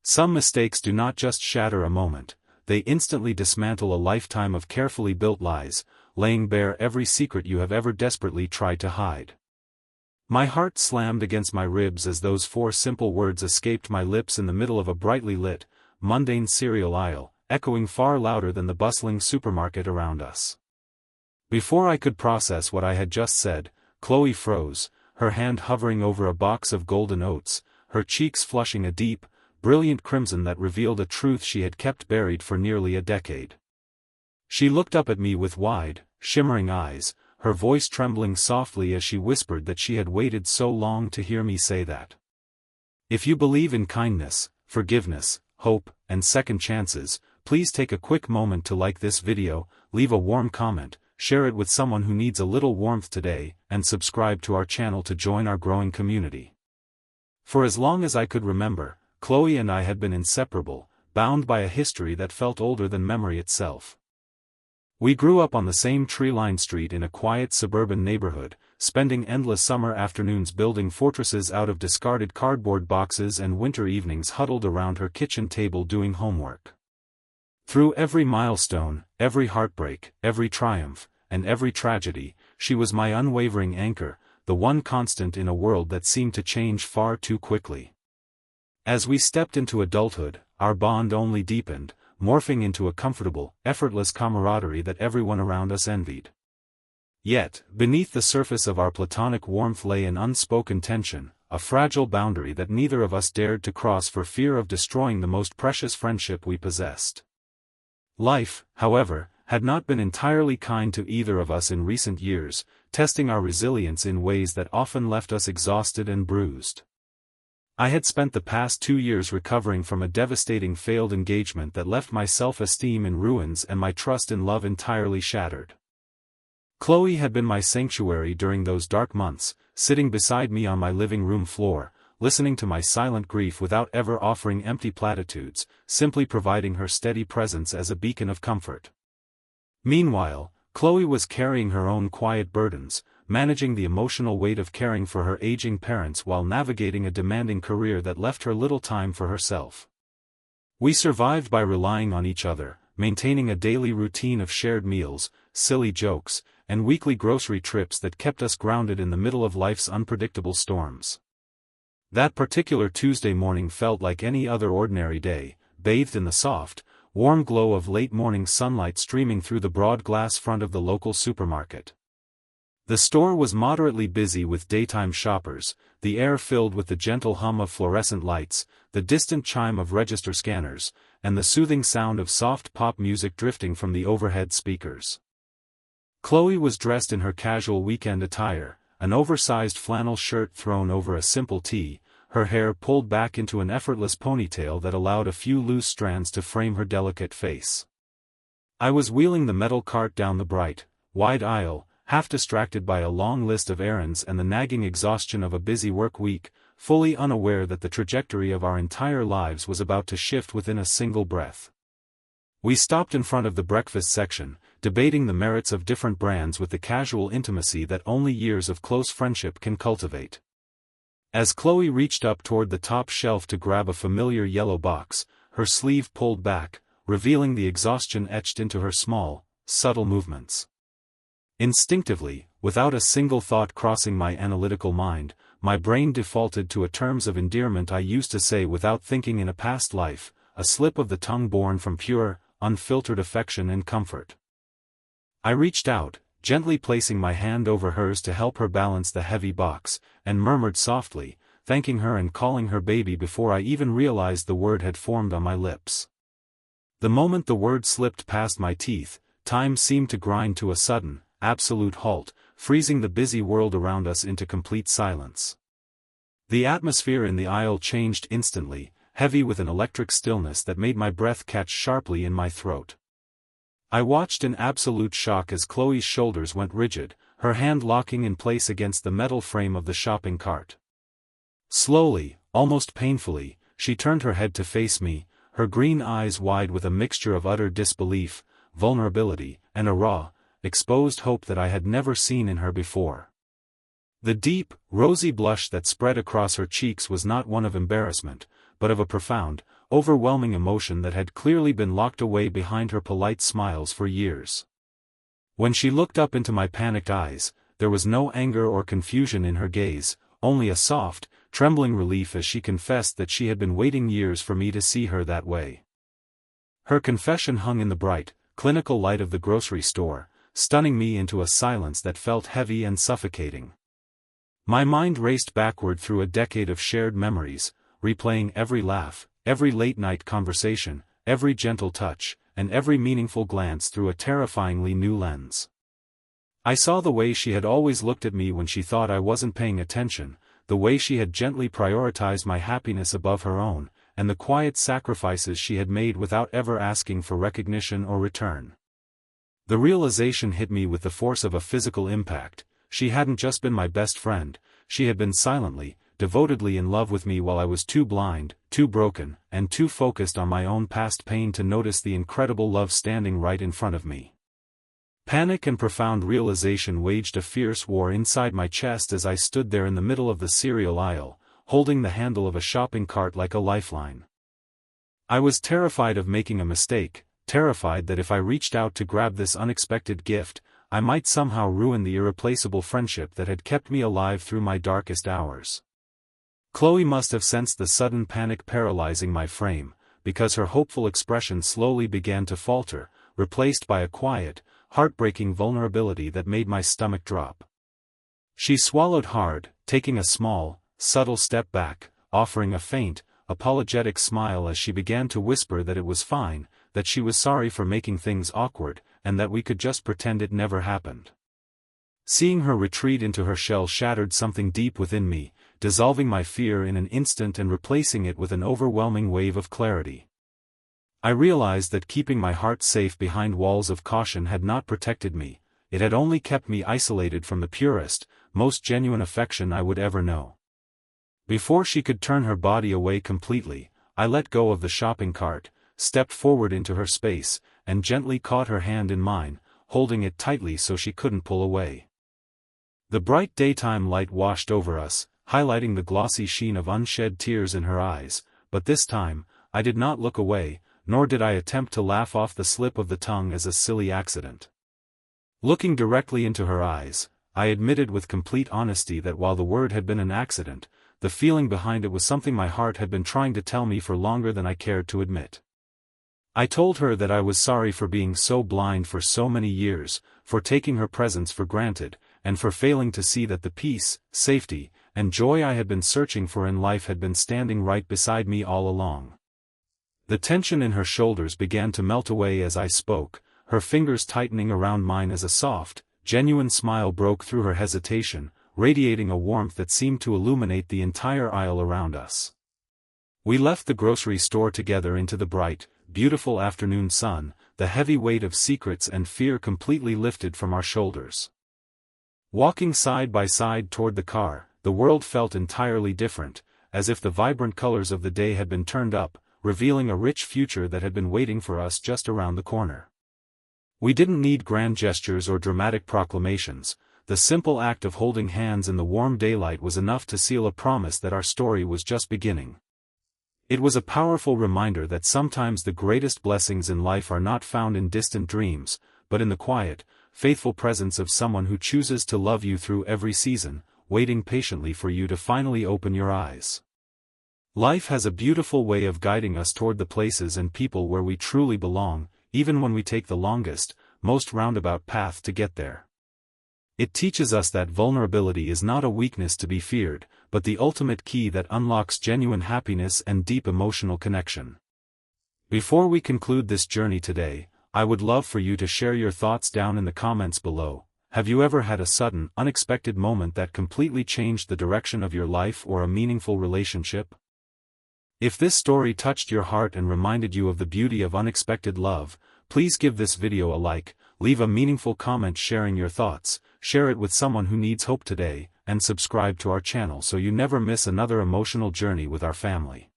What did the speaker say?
Some mistakes do not just shatter a moment, they instantly dismantle a lifetime of carefully built lies, laying bare every secret you have ever desperately tried to hide. My heart slammed against my ribs as those 4 simple words escaped my lips in the middle of a brightly lit, mundane cereal aisle, echoing far louder than the bustling supermarket around us. Before I could process what I had just said, Chloe froze, her hand hovering over a box of Golden Oats, her cheeks flushing a deep, brilliant crimson that revealed a truth she had kept buried for nearly a decade. She looked up at me with wide, shimmering eyes, her voice trembling softly as she whispered that she had waited so long to hear me say that. If you believe in kindness, forgiveness, hope, and second chances, please take a quick moment to like this video, leave a warm comment, share it with someone who needs a little warmth today, and subscribe to our channel to join our growing community. For as long as I could remember, Chloe and I had been inseparable, bound by a history that felt older than memory itself. We grew up on the same tree-lined street in a quiet suburban neighborhood, spending endless summer afternoons building fortresses out of discarded cardboard boxes and winter evenings huddled around her kitchen table doing homework. Through every milestone, every heartbreak, every triumph, and every tragedy, she was my unwavering anchor, the one constant in a world that seemed to change far too quickly. As we stepped into adulthood, our bond only deepened, morphing into a comfortable, effortless camaraderie that everyone around us envied. Yet, beneath the surface of our platonic warmth lay an unspoken tension, a fragile boundary that neither of us dared to cross for fear of destroying the most precious friendship we possessed. Life, however, had not been entirely kind to either of us in recent years, testing our resilience in ways that often left us exhausted and bruised. I had spent the past 2 years recovering from a devastating failed engagement that left my self-esteem in ruins and my trust in love entirely shattered. Chloe had been my sanctuary during those dark months, sitting beside me on my living room floor, listening to my silent grief without ever offering empty platitudes, simply providing her steady presence as a beacon of comfort. Meanwhile, Chloe was carrying her own quiet burdens, managing the emotional weight of caring for her aging parents while navigating a demanding career that left her little time for herself. We survived by relying on each other, maintaining a daily routine of shared meals, silly jokes, and weekly grocery trips that kept us grounded in the middle of life's unpredictable storms. That particular Tuesday morning felt like any other ordinary day, bathed in the soft, warm glow of late-morning sunlight streaming through the broad glass front of the local supermarket. The store was moderately busy with daytime shoppers, the air filled with the gentle hum of fluorescent lights, the distant chime of register scanners, and the soothing sound of soft pop music drifting from the overhead speakers. Chloe was dressed in her casual weekend attire, an oversized flannel shirt thrown over a simple tee, her hair pulled back into an effortless ponytail that allowed a few loose strands to frame her delicate face. I was wheeling the metal cart down the bright, wide aisle, half distracted by a long list of errands and the nagging exhaustion of a busy work week, fully unaware that the trajectory of our entire lives was about to shift within a single breath. We stopped in front of the breakfast section, debating the merits of different brands with the casual intimacy that only years of close friendship can cultivate. As Chloe reached up toward the top shelf to grab a familiar yellow box, her sleeve pulled back, revealing the exhaustion etched into her small, subtle movements. Instinctively, without a single thought crossing my analytical mind, my brain defaulted to a terms of endearment I used to say without thinking in a past life, a slip of the tongue born from pure, unfiltered affection and comfort. I reached out, gently placing my hand over hers to help her balance the heavy box, and murmured softly, thanking her and calling her baby before I even realized the word had formed on my lips. The moment the word slipped past my teeth, time seemed to grind to a sudden, absolute halt, freezing the busy world around us into complete silence. The atmosphere in the aisle changed instantly, heavy with an electric stillness that made my breath catch sharply in my throat. I watched in absolute shock as Chloe's shoulders went rigid, her hand locking in place against the metal frame of the shopping cart. Slowly, almost painfully, she turned her head to face me, her green eyes wide with a mixture of utter disbelief, vulnerability, and a raw, exposed hope that I had never seen in her before. The deep, rosy blush that spread across her cheeks was not one of embarrassment, but of a profound, overwhelming emotion that had clearly been locked away behind her polite smiles for years. When she looked up into my panicked eyes, there was no anger or confusion in her gaze, only a soft, trembling relief as she confessed that she had been waiting years for me to see her that way. Her confession hung in the bright, clinical light of the grocery store, stunning me into a silence that felt heavy and suffocating. My mind raced backward through a decade of shared memories, replaying every laugh, every late-night conversation, every gentle touch, and every meaningful glance through a terrifyingly new lens. I saw the way she had always looked at me when she thought I wasn't paying attention, the way she had gently prioritized my happiness above her own, and the quiet sacrifices she had made without ever asking for recognition or return. The realization hit me with the force of a physical impact. She hadn't just been my best friend, she had been silently, devotedly in love with me while I was too blind, too broken, and too focused on my own past pain to notice the incredible love standing right in front of me. Panic and profound realization waged a fierce war inside my chest as I stood there in the middle of the cereal aisle, holding the handle of a shopping cart like a lifeline. I was terrified of making a mistake, terrified that if I reached out to grab this unexpected gift, I might somehow ruin the irreplaceable friendship that had kept me alive through my darkest hours. Chloe must have sensed the sudden panic paralyzing my frame, because her hopeful expression slowly began to falter, replaced by a quiet, heartbreaking vulnerability that made my stomach drop. She swallowed hard, taking a small, subtle step back, offering a faint, apologetic smile as she began to whisper that it was fine, that she was sorry for making things awkward, and that we could just pretend it never happened. Seeing her retreat into her shell shattered something deep within me, dissolving my fear in an instant and replacing it with an overwhelming wave of clarity. I realized that keeping my heart safe behind walls of caution had not protected me, it had only kept me isolated from the purest, most genuine affection I would ever know. Before she could turn her body away completely, I let go of the shopping cart, stepped forward into her space, and gently caught her hand in mine, holding it tightly so she couldn't pull away. The bright daytime light washed over us, highlighting the glossy sheen of unshed tears in her eyes, but this time, I did not look away, nor did I attempt to laugh off the slip of the tongue as a silly accident. Looking directly into her eyes, I admitted with complete honesty that while the word had been an accident, the feeling behind it was something my heart had been trying to tell me for longer than I cared to admit. I told her that I was sorry for being so blind for so many years, for taking her presence for granted, and for failing to see that the peace, safety, and joy I had been searching for in life had been standing right beside me all along. The tension in her shoulders began to melt away as I spoke, her fingers tightening around mine as a soft, genuine smile broke through her hesitation, radiating a warmth that seemed to illuminate the entire aisle around us. We left the grocery store together into the bright, beautiful afternoon sun, the heavy weight of secrets and fear completely lifted from our shoulders. Walking side by side toward the car, the world felt entirely different, as if the vibrant colors of the day had been turned up, revealing a rich future that had been waiting for us just around the corner. We didn't need grand gestures or dramatic proclamations, the simple act of holding hands in the warm daylight was enough to seal a promise that our story was just beginning. It was a powerful reminder that sometimes the greatest blessings in life are not found in distant dreams, but in the quiet, faithful presence of someone who chooses to love you through every season, waiting patiently for you to finally open your eyes. Life has a beautiful way of guiding us toward the places and people where we truly belong, even when we take the longest, most roundabout path to get there. It teaches us that vulnerability is not a weakness to be feared, but the ultimate key that unlocks genuine happiness and deep emotional connection. Before we conclude this journey today, I would love for you to share your thoughts down in the comments below. Have you ever had a sudden, unexpected moment that completely changed the direction of your life or a meaningful relationship? If this story touched your heart and reminded you of the beauty of unexpected love, please give this video a like, leave a meaningful comment sharing your thoughts, share it with someone who needs hope today, and subscribe to our channel so you never miss another emotional journey with our family.